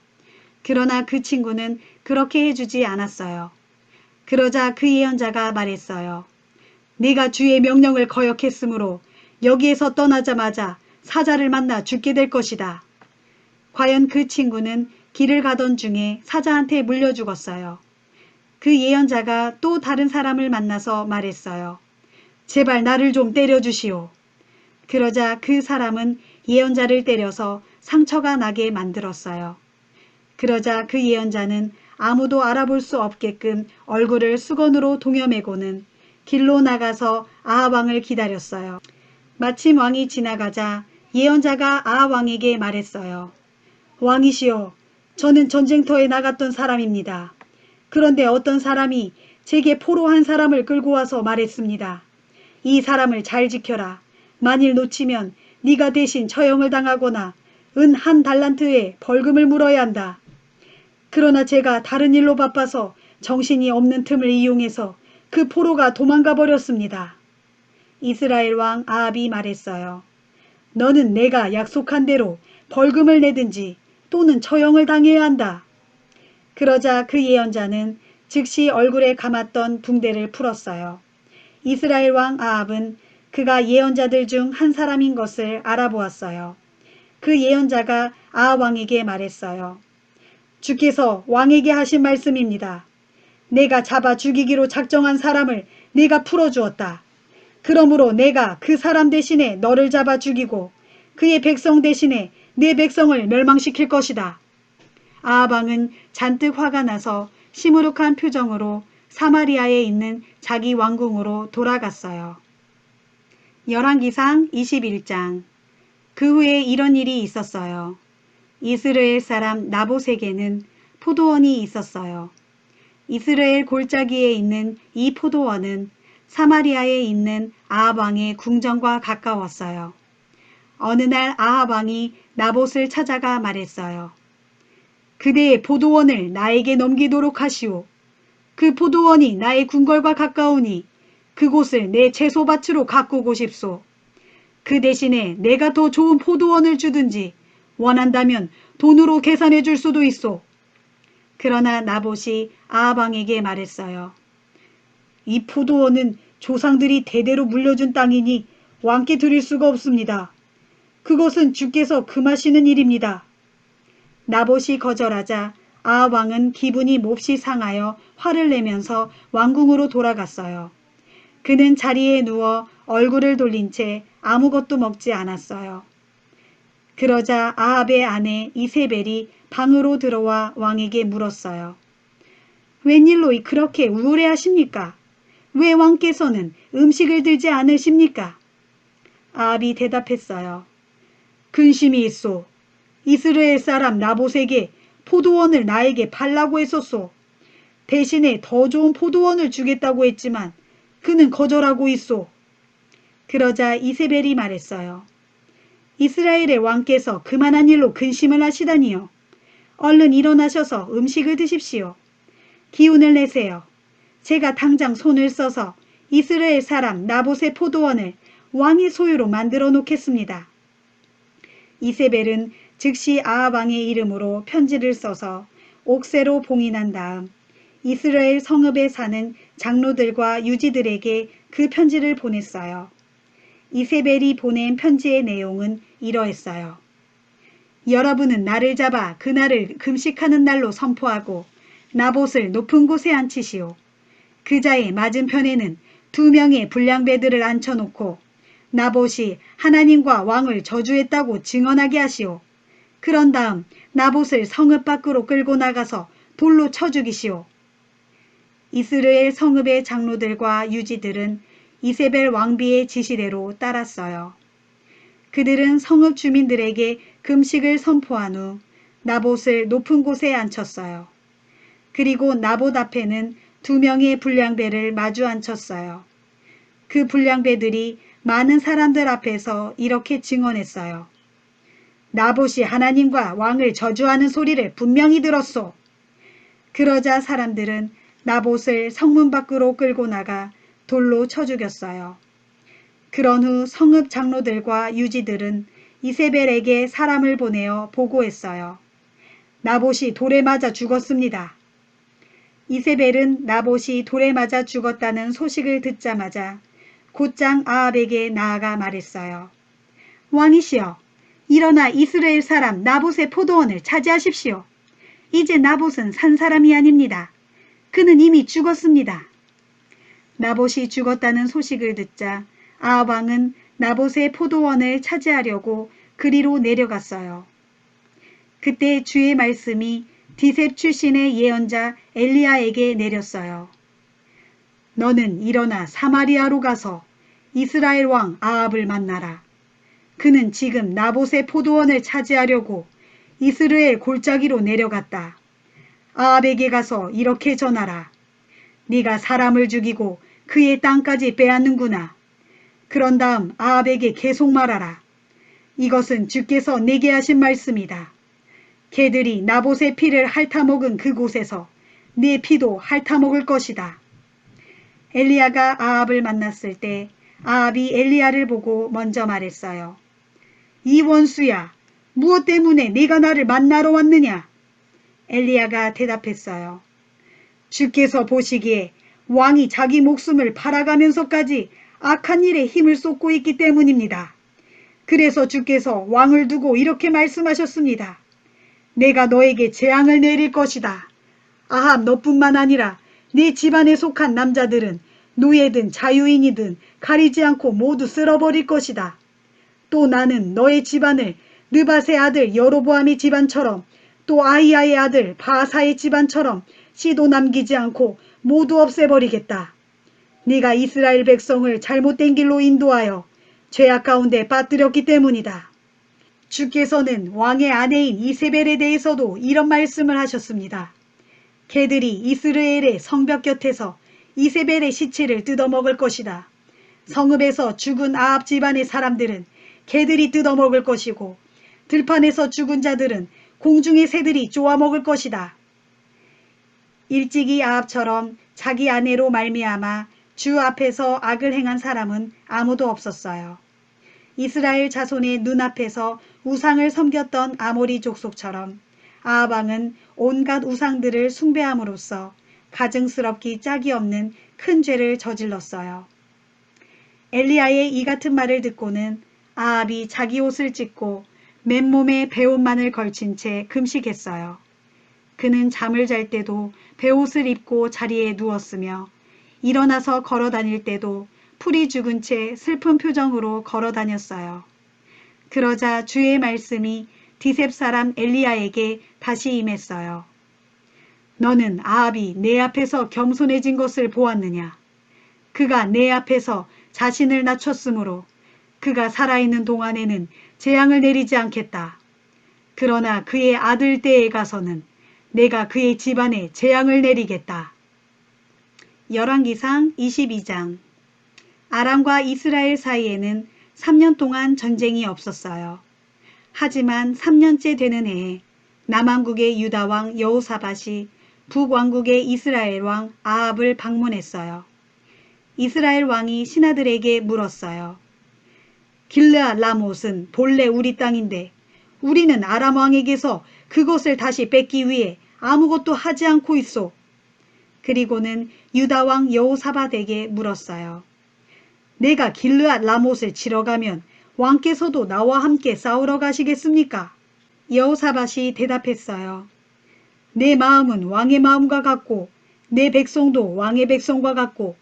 그러나 그 친구는 그렇게 해주지 않았어요. 그러자 그 예언자가 말했어요. 네가 주의 명령을 거역했으므로 여기에서 떠나자마자 사자를 만나 죽게 될 것이다. 과연 그 친구는 길을 가던 중에 사자한테 물려 죽었어요. 그 예언자가 또 다른 사람을 만나서 말했어요. 제발 나를 좀 때려주시오. 그러자 그 사람은 예언자를 때려서 상처가 나게 만들었어요. 그러자 그 예언자는 아무도 알아볼 수 없게끔 얼굴을 수건으로 동여매고는 길로 나가서 아합 왕을 기다렸어요. 마침 왕이 지나가자 예언자가 아합 왕에게 말했어요. 왕이시여, 저는 전쟁터에 나갔던 사람입니다. 그런데 어떤 사람이 제게 포로한 사람을 끌고 와서 말했습니다. 이 사람을 잘 지켜라. 만일 놓치면 네가 대신 처형을 당하거나 은 1달란트에 벌금을 물어야 한다. 그러나 제가 다른 일로 바빠서 정신이 없는 틈을 이용해서 그 포로가 도망가 버렸습니다. 이스라엘 왕 아합이 말했어요. 너는 내가 약속한 대로 벌금을 내든지 또는 처형을 당해야 한다. 그러자 그 예언자는 즉시 얼굴에 감았던 붕대를 풀었어요. 이스라엘 왕 아합은 그가 예언자들 중 한 사람인 것을 알아보았어요. 그 예언자가 아합 왕에게 말했어요. 주께서 왕에게 하신 말씀입니다. 내가 잡아 죽이기로 작정한 사람을 내가 풀어주었다. 그러므로 내가 그 사람 대신에 너를 잡아 죽이고 그의 백성 대신에 내 백성을 멸망시킬 것이다. 아합 왕은 잔뜩 화가 나서 시무룩한 표정으로 사마리아에 있는 자기 왕궁으로 돌아갔어요. 열왕기상 21장. 그 후에 이런 일이 있었어요. 이스라엘 사람 나봇에게는 포도원이 있었어요. 이스라엘 골짜기에 있는 이 포도원은 사마리아에 있는 아합 왕의 궁전과 가까웠어요. 어느 날 아합 왕이 나봇을 찾아가 말했어요. 그대의 포도원을 나에게 넘기도록 하시오. 그 포도원이 나의 궁궐과 가까우니 그곳을 내 채소밭으로 가꾸고 싶소. 그 대신에 내가 더 좋은 포도원을 주든지 원한다면 돈으로 계산해 줄 수도 있소. 그러나 나봇이 아합 왕에게 말했어요. 이 포도원은 조상들이 대대로 물려준 땅이니 왕께 드릴 수가 없습니다. 그것은 주께서 금하시는 일입니다. 나봇이 거절하자 아합 왕은 기분이 몹시 상하여 화를 내면서 왕궁으로 돌아갔어요. 그는 자리에 누워 얼굴을 돌린 채 아무것도 먹지 않았어요. 그러자 아합의 아내 이세벨이 방으로 들어와 왕에게 물었어요. 웬일로 그렇게 우울해하십니까? 왜 왕께서는 음식을 들지 않으십니까? 아합이 대답했어요. 근심이 있소. 이스라엘 사람 나봇에게 포도원을 나에게 팔라고 했었소. 대신에 더 좋은 포도원을 주겠다고 했지만 그는 거절하고 있소. 그러자 이세벨이 말했어요. 이스라엘의 왕께서 그만한 일로 근심을 하시다니요. 얼른 일어나셔서 음식을 드십시오. 기운을 내세요. 제가 당장 손을 써서 이스라엘 사람 나봇의 포도원을 왕의 소유로 만들어 놓겠습니다. 이세벨은 즉시 아합 왕의 이름으로 편지를 써서 옥새로 봉인한 다음 이스라엘 성읍에 사는 장로들과 유지들에게 그 편지를 보냈어요. 이세벨이 보낸 편지의 내용은 이러했어요. 여러분은 나를 잡아 그날을 금식하는 날로 선포하고 나봇을 높은 곳에 앉히시오. 그 자의 맞은편에는 2명의 불량배들을 앉혀놓고 나봇이 하나님과 왕을 저주했다고 증언하게 하시오. 그런 다음 나봇을 성읍 밖으로 끌고 나가서 돌로 쳐 죽이시오. 이스라엘 성읍의 장로들과 유지들은 이세벨 왕비의 지시대로 따랐어요. 그들은 성읍 주민들에게 금식을 선포한 후 나봇을 높은 곳에 앉혔어요. 그리고 나봇 앞에는 2명의 불량배를 마주 앉혔어요. 그 불량배들이 많은 사람들 앞에서 이렇게 증언했어요. 나봇이 하나님과 왕을 저주하는 소리를 분명히 들었소. 그러자 사람들은 나봇을 성문 밖으로 끌고 나가 돌로 쳐 죽였어요. 그런 후 성읍 장로들과 유지들은 이세벨에게 사람을 보내어 보고했어요. 나봇이 돌에 맞아 죽었습니다. 이세벨은 나봇이 돌에 맞아 죽었다는 소식을 듣자마자 곧장 아합에게 나아가 말했어요. 왕이시여, 일어나 이스라엘 사람 나봇의 포도원을 차지하십시오. 이제 나봇은 산 사람이 아닙니다. 그는 이미 죽었습니다. 나봇이 죽었다는 소식을 듣자 아합 왕은 나봇의 포도원을 차지하려고 그리로 내려갔어요. 그때 주의 말씀이 디셉 출신의 예언자 엘리야에게 내렸어요. 너는 일어나 사마리아로 가서 이스라엘 왕 아합을 만나라. 그는 지금 나봇의 포도원을 차지하려고 이스라엘 골짜기로 내려갔다. 아합에게 가서 이렇게 전하라. 네가 사람을 죽이고 그의 땅까지 빼앗는구나. 그런 다음 아합에게 계속 말하라. 이것은 주께서 내게 하신 말씀이다. 개들이 나봇의 피를 핥아먹은 그곳에서 네 피도 핥아먹을 것이다. 엘리야가 아합을 만났을 때 아합이 엘리야를 보고 먼저 말했어요. 이 원수야, 무엇 때문에 네가 나를 만나러 왔느냐? 엘리야가 대답했어요. 주께서 보시기에 왕이 자기 목숨을 팔아가면서까지 악한 일에 힘을 쏟고 있기 때문입니다. 그래서 주께서 왕을 두고 이렇게 말씀하셨습니다. 내가 너에게 재앙을 내릴 것이다. 아합 너뿐만 아니라 네 집안에 속한 남자들은 노예든 자유인이든 가리지 않고 모두 쓸어버릴 것이다. 또 나는 너의 집안을 느밧의 아들 여로보암의 집안처럼 또 아히야의 아들 바하사의 집안처럼 씨도 남기지 않고 모두 없애버리겠다. 네가 이스라엘 백성을 잘못된 길로 인도하여 죄악 가운데 빠뜨렸기 때문이다. 주께서는 왕의 아내인 이세벨에 대해서도 이런 말씀을 하셨습니다. 개들이 이스라엘의 성벽 곁에서 이세벨의 시체를 뜯어먹을 것이다. 성읍에서 죽은 아합 집안의 사람들은 개들이 뜯어먹을 것이고 들판에서 죽은 자들은 공중의 새들이 쪼아먹을 것이다. 일찍이 아합처럼 자기 아내로 말미암아 주 앞에서 악을 행한 사람은 아무도 없었어요. 이스라엘 자손의 눈앞에서 우상을 섬겼던 아모리 족속처럼 아합 왕은 온갖 우상들을 숭배함으로써 가증스럽기 짝이 없는 큰 죄를 저질렀어요. 엘리야의 이 같은 말을 듣고는 아합이 자기 옷을 찢고 맨몸에 베옷만을 걸친 채 금식했어요. 그는 잠을 잘 때도 베옷을 입고 자리에 누웠으며 일어나서 걸어 다닐 때도 풀이 죽은 채 슬픈 표정으로 걸어 다녔어요. 그러자 주의 말씀이 디셉 사람 엘리야에게 다시 임했어요. 너는 아합이 내 앞에서 겸손해진 것을 보았느냐? 그가 내 앞에서 자신을 낮췄으므로 그가 살아있는 동안에는 재앙을 내리지 않겠다. 그러나 그의 아들 때에 가서는 내가 그의 집안에 재앙을 내리겠다. 열왕기상 22장. 아람과 이스라엘 사이에는 3년 동안 전쟁이 없었어요. 하지만 3년째 되는 해에 남왕국의 유다왕 여호사밧이 북왕국의 이스라엘 왕 아합을 방문했어요. 이스라엘 왕이 신하들에게 물었어요. 길르앗 라못은 본래 우리 땅인데 우리는 아람 왕에게서 그것을 다시 뺏기 위해 아무것도 하지 않고 있소. 그리고는 유다 왕 여호사밧에게 물었어요. 내가 길르앗 라못을 치러 가면 왕께서도 나와 함께 싸우러 가시겠습니까? 여호사밧이 대답했어요. 내 마음은 왕의 마음과 같고 내 백성도 왕의 백성과 같고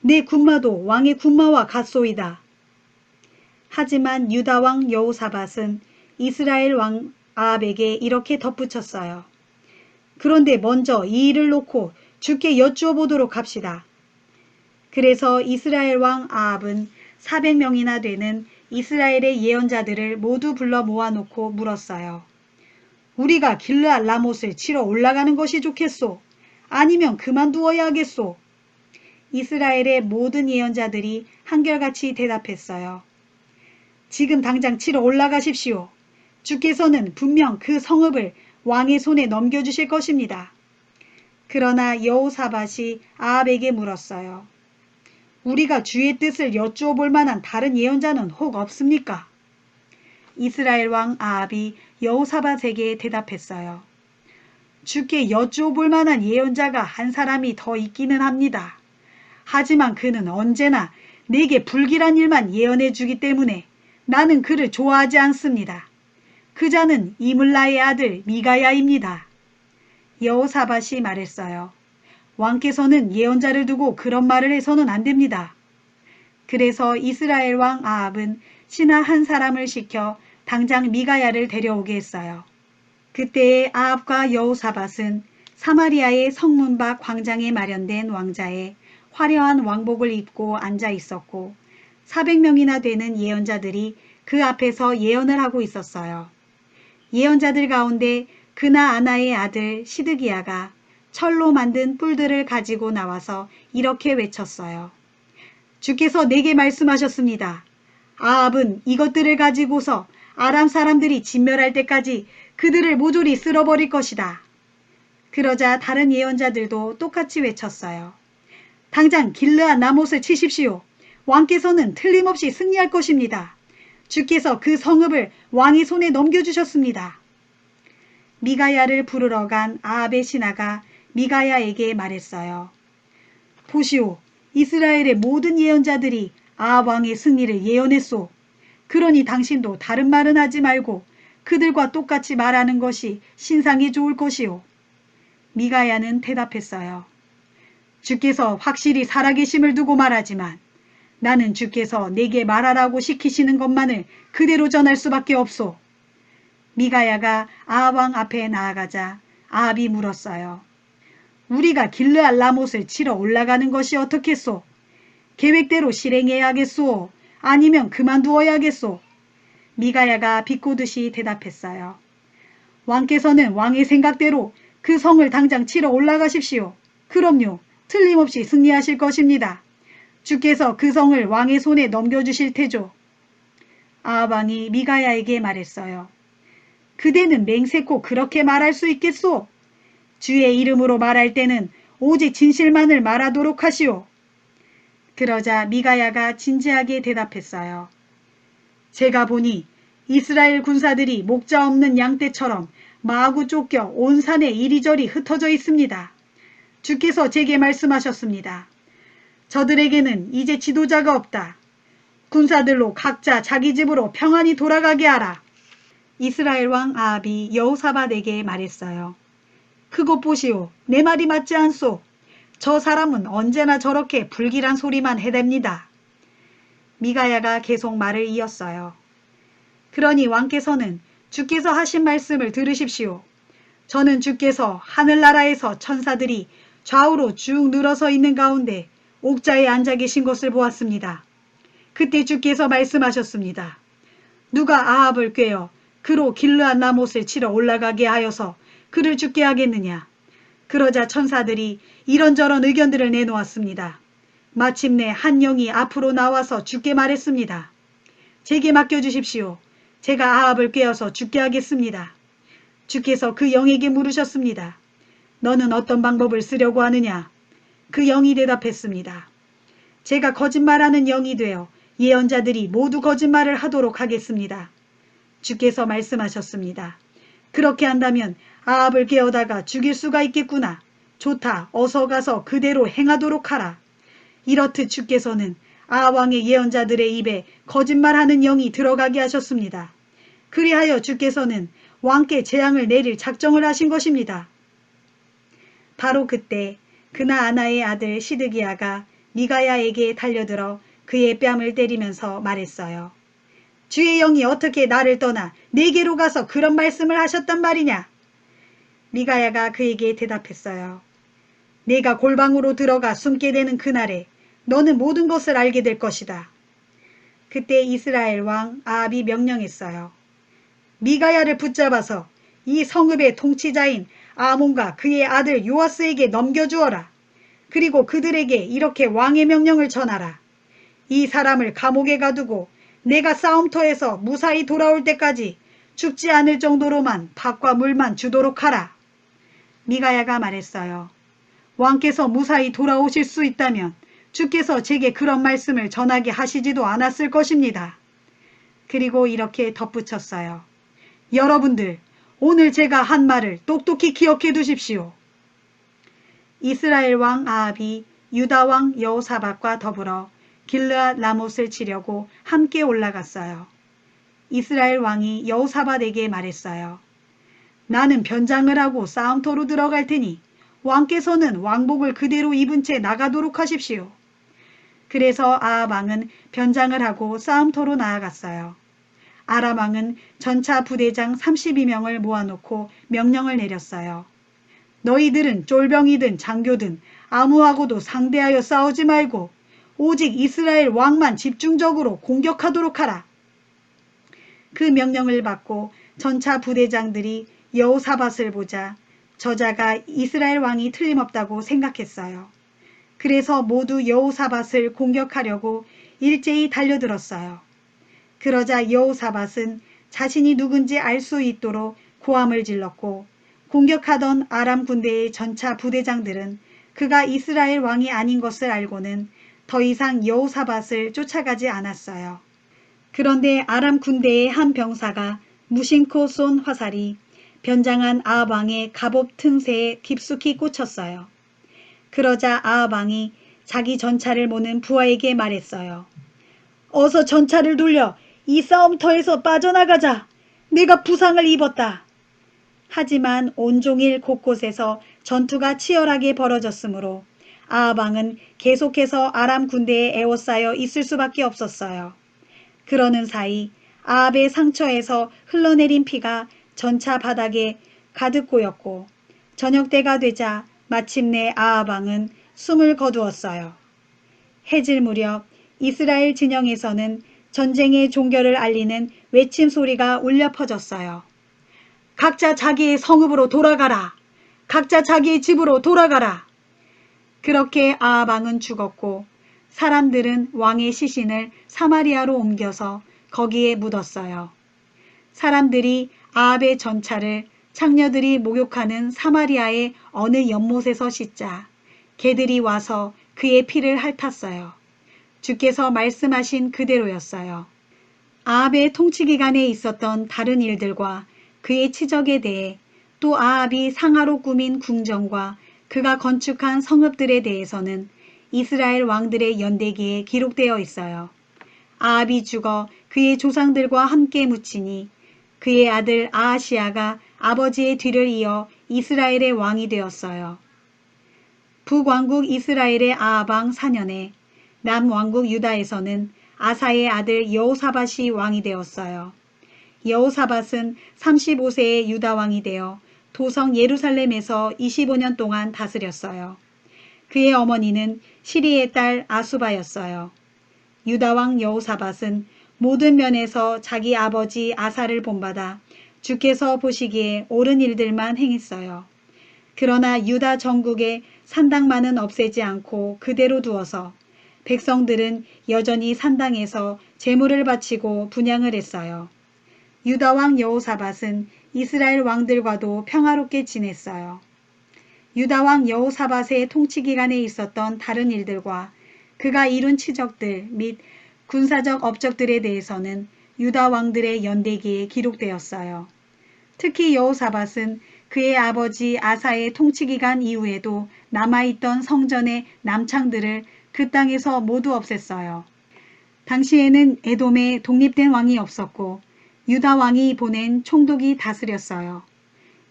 내 군마도 왕의 군마와 같소이다. 하지만 유다 왕 여호사밧은 이스라엘 왕 아합에게 이렇게 덧붙였어요. 그런데 먼저 이 일을 놓고 주께 여쭈어 보도록 합시다. 그래서 이스라엘 왕 아합은 400명이나 되는 이스라엘의 예언자들을 모두 불러 모아놓고 물었어요. 우리가 길르앗 라못을 치러 올라가는 것이 좋겠소? 아니면 그만두어야 하겠소? 이스라엘의 모든 예언자들이 한결같이 대답했어요. 지금 당장 치러 올라가십시오. 주께서는 분명 그 성읍을 왕의 손에 넘겨주실 것입니다. 그러나 여호사밧이 아합에게 물었어요. 우리가 주의 뜻을 여쭈어 볼 만한 다른 예언자는 혹 없습니까? 이스라엘 왕 아합이 여호사밧에게 대답했어요. 주께 여쭈어 볼 만한 예언자가 한 사람이 더 있기는 합니다. 하지만 그는 언제나 내게 불길한 일만 예언해 주기 때문에 나는 그를 좋아하지 않습니다. 그 자는 이물라의 아들 미가야입니다. 여호사밧이 말했어요. 왕께서는 예언자를 두고 그런 말을 해서는 안 됩니다. 그래서 이스라엘 왕 아합은 신하 한 사람을 시켜 당장 미가야를 데려오게 했어요. 그때의 아합과 여호사밧은 사마리아의 성문 밖 광장에 마련된 왕자에 화려한 왕복을 입고 앉아 있었고 400명이나 되는 예언자들이 그 앞에서 예언을 하고 있었어요. 예언자들 가운데 그나 아나의 아들 시드기야가 철로 만든 뿔들을 가지고 나와서 이렇게 외쳤어요. 주께서 내게 말씀하셨습니다. 아합은 이것들을 가지고서 아람 사람들이 진멸할 때까지 그들을 모조리 쓸어버릴 것이다. 그러자 다른 예언자들도 똑같이 외쳤어요. 당장 길르앗 라못을 치십시오. 왕께서는 틀림없이 승리할 것입니다. 주께서 그 성읍을 왕의 손에 넘겨주셨습니다. 미가야를 부르러 간 아합의 신하가 미가야에게 말했어요. 보시오, 이스라엘의 모든 예언자들이 아합 왕의 승리를 예언했소. 그러니 당신도 다른 말은 하지 말고 그들과 똑같이 말하는 것이 신상이 좋을 것이오. 미가야는 대답했어요. 주께서 확실히 살아계심을 두고 말하지만 나는 주께서 내게 말하라고 시키시는 것만을 그대로 전할 수밖에 없소. 미가야가 아합 왕 앞에 나아가자 아합이 물었어요. 우리가 길르앗 라못을 치러 올라가는 것이 어떻겠소? 계획대로 실행해야겠소? 아니면 그만두어야겠소? 미가야가 비꼬듯이 대답했어요. 왕께서는 왕의 생각대로 그 성을 당장 치러 올라가십시오. 그럼요. 틀림없이 승리하실 것입니다. 주께서 그 성을 왕의 손에 넘겨주실 테죠. 아합 왕이 미가야에게 말했어요. 그대는 맹세코 그렇게 말할 수 있겠소? 주의 이름으로 말할 때는 오직 진실만을 말하도록 하시오. 그러자 미가야가 진지하게 대답했어요. 제가 보니 이스라엘 군사들이 목자 없는 양떼처럼 마구 쫓겨 온 산에 이리저리 흩어져 있습니다. 주께서 제게 말씀하셨습니다. 저들에게는 이제 지도자가 없다. 군사들로 각자 자기 집으로 평안히 돌아가게 하라. 이스라엘 왕 아합이 여호사밧에게 말했어요. 그것 보시오. 내 말이 맞지 않소. 저 사람은 언제나 저렇게 불길한 소리만 해댑니다. 미가야가 계속 말을 이었어요. 그러니 왕께서는 주께서 하신 말씀을 들으십시오. 저는 주께서 하늘나라에서 천사들이 좌우로 쭉 늘어서 있는 가운데 옥자에 앉아 계신 것을 보았습니다. 그때 주께서 말씀하셨습니다. 누가 아합을 꾀어 그로 길르앗 라못을 치러 올라가게 하여서 그를 죽게 하겠느냐. 그러자 천사들이 이런저런 의견들을 내놓았습니다. 마침내 한 영이 앞으로 나와서 죽게 말했습니다. 제게 맡겨주십시오. 제가 아합을 꾀어서 죽게 하겠습니다. 주께서 그 영에게 물으셨습니다. 너는 어떤 방법을 쓰려고 하느냐? 그 영이 대답했습니다. 제가 거짓말하는 영이 되어 예언자들이 모두 거짓말을 하도록 하겠습니다. 주께서 말씀하셨습니다. 그렇게 한다면 아합을 깨어다가 죽일 수가 있겠구나. 좋다. 어서 가서 그대로 행하도록 하라. 이렇듯 주께서는 아합 왕의 예언자들의 입에 거짓말하는 영이 들어가게 하셨습니다. 그리하여 주께서는 왕께 재앙을 내릴 작정을 하신 것입니다. 바로 그때 그나 아나의 아들 시드기야가 미가야에게 달려들어 그의 뺨을 때리면서 말했어요. 주의 영이 어떻게 나를 떠나 내게로 가서 그런 말씀을 하셨단 말이냐? 미가야가 그에게 대답했어요. 내가 골방으로 들어가 숨게 되는 그날에 너는 모든 것을 알게 될 것이다. 그때 이스라엘 왕 아합이 명령했어요. 미가야를 붙잡아서 이 성읍의 통치자인 아몬과 그의 아들 요아스에게 넘겨주어라. 그리고 그들에게 이렇게 왕의 명령을 전하라. 이 사람을 감옥에 가두고 내가 싸움터에서 무사히 돌아올 때까지 죽지 않을 정도로만 밥과 물만 주도록 하라. 미가야가 말했어요. 왕께서 무사히 돌아오실 수 있다면 주께서 제게 그런 말씀을 전하게 하시지도 않았을 것입니다. 그리고 이렇게 덧붙였어요. 여러분들, 오늘 제가 한 말을 똑똑히 기억해 두십시오. 이스라엘 왕 아합이 유다 왕 여호사밧과 더불어 길르앗 라못을 치려고 함께 올라갔어요. 이스라엘 왕이 여호사밧에게 말했어요. 나는 변장을 하고 싸움터로 들어갈 테니 왕께서는 왕복을 그대로 입은 채 나가도록 하십시오. 그래서 아합 왕은 변장을 하고 싸움터로 나아갔어요. 아람 왕은 전차 부대장 32명을 모아놓고 명령을 내렸어요. 너희들은 쫄병이든 장교든 아무하고도 상대하여 싸우지 말고 오직 이스라엘 왕만 집중적으로 공격하도록 하라. 그 명령을 받고 전차 부대장들이 여호사밧을 보자 저자가 이스라엘 왕이 틀림없다고 생각했어요. 그래서 모두 여호사밧을 공격하려고 일제히 달려들었어요. 그러자 여호사밧은 자신이 누군지 알 수 있도록 고함을 질렀고 공격하던 아람 군대의 전차 부대장들은 그가 이스라엘 왕이 아닌 것을 알고는 더 이상 여호사밧을 쫓아가지 않았어요. 그런데 아람 군대의 한 병사가 무심코 쏜 화살이 변장한 아합 왕의 갑옷 틈새에 깊숙이 꽂혔어요. 그러자 아합 왕이 자기 전차를 모는 부하에게 말했어요. 어서 전차를 돌려 이 싸움터에서 빠져나가자. 내가 부상을 입었다. 하지만 온종일 곳곳에서 전투가 치열하게 벌어졌으므로 아합 왕은 계속해서 아람 군대에 에워싸여 있을 수밖에 없었어요. 그러는 사이 아합의 상처에서 흘러내린 피가 전차 바닥에 가득 고였고 저녁때가 되자 마침내 아합 왕은 숨을 거두었어요. 해질 무렵 이스라엘 진영에서는 전쟁의 종결을 알리는 외침 소리가 울려 퍼졌어요. 각자 자기의 성읍으로 돌아가라. 각자 자기의 집으로 돌아가라. 그렇게 아합 왕은 죽었고 사람들은 왕의 시신을 사마리아로 옮겨서 거기에 묻었어요. 사람들이 아합의 전차를 창녀들이 목욕하는 사마리아의 어느 연못에서 씻자 개들이 와서 그의 피를 핥았어요. 주께서 말씀하신 그대로였어요. 아합의 통치 기간에 있었던 다른 일들과 그의 치적에 대해 또 아합이 상하로 꾸민 궁정과 그가 건축한 성읍들에 대해서는 이스라엘 왕들의 연대기에 기록되어 있어요. 아합이 죽어 그의 조상들과 함께 묻히니 그의 아들 아하시아가 아버지의 뒤를 이어 이스라엘의 왕이 되었어요. 북왕국 이스라엘의 아합 왕 4년에 남왕국 유다에서는 아사의 아들 여호사밧이 왕이 되었어요. 여호사밧은 35세의 유다 왕이 되어 도성 예루살렘에서 25년 동안 다스렸어요. 그의 어머니는 시리의 딸 아수바였어요. 유다 왕 여호사밧은 모든 면에서 자기 아버지 아사를 본받아 주께서 보시기에 옳은 일들만 행했어요. 그러나 유다 전국의 산당만은 없애지 않고 그대로 두어서 백성들은 여전히 산당에서 제물을 바치고 분향을 했어요. 유다 왕 여호사밧은 이스라엘 왕들과도 평화롭게 지냈어요. 유다 왕 여호사밧의 통치 기간에 있었던 다른 일들과 그가 이룬 치적들 및 군사적 업적들에 대해서는 유다 왕들의 연대기에 기록되었어요. 특히 여호사밧은 그의 아버지 아사의 통치 기간 이후에도 남아있던 성전의 남창들을 그 땅에서 모두 없앴어요. 당시에는 에돔에 독립된 왕이 없었고 유다 왕이 보낸 총독이 다스렸어요.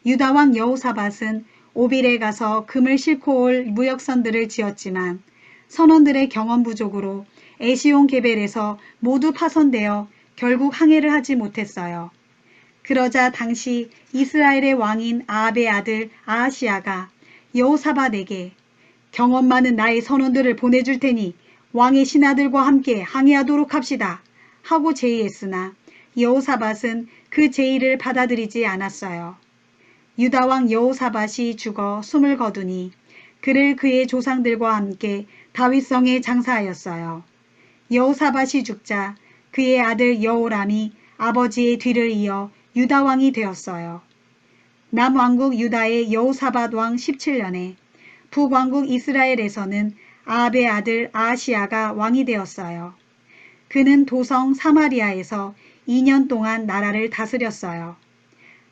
유다 왕 여호사밧은 오빌에 가서 금을 싣고 올 무역선들을 지었지만 선원들의 경험 부족으로 에시온 게벨에서 모두 파손되어 결국 항해를 하지 못했어요. 그러자 당시 이스라엘의 왕인 아합의 아들 아하시아가 여호사밧에게 경험 많은 나의 선원들을 보내줄 테니 왕의 신하들과 함께 항해하도록 합시다 하고 제의했으나 여호사밧은 그 제의를 받아들이지 않았어요. 유다왕 여호사밧이 죽어 숨을 거두니 그를 그의 조상들과 함께 다윗성에 장사하였어요. 여호사밧이 죽자 그의 아들 여호람이 아버지의 뒤를 이어 유다왕이 되었어요. 남왕국 유다의 여호사밧 왕 17년에 북왕국 이스라엘에서는 아합의 아들 아하시야가 왕이 되었어요. 그는 도성 사마리아에서 2년 동안 나라를 다스렸어요.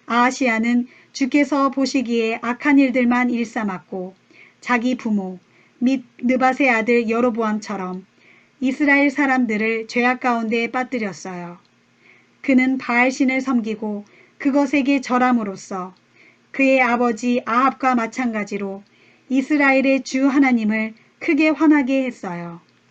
아하시야는 주께서 보시기에 악한 일들만 일삼았고 자기 부모 및 느밧의 아들 여로보암처럼 이스라엘 사람들을 죄악 가운데 빠뜨렸어요. 그는 바알신을 섬기고 그것에게 절함으로써 그의 아버지 아합과 마찬가지로 이스라엘의 주 하나님을 크게 화나게 했어요.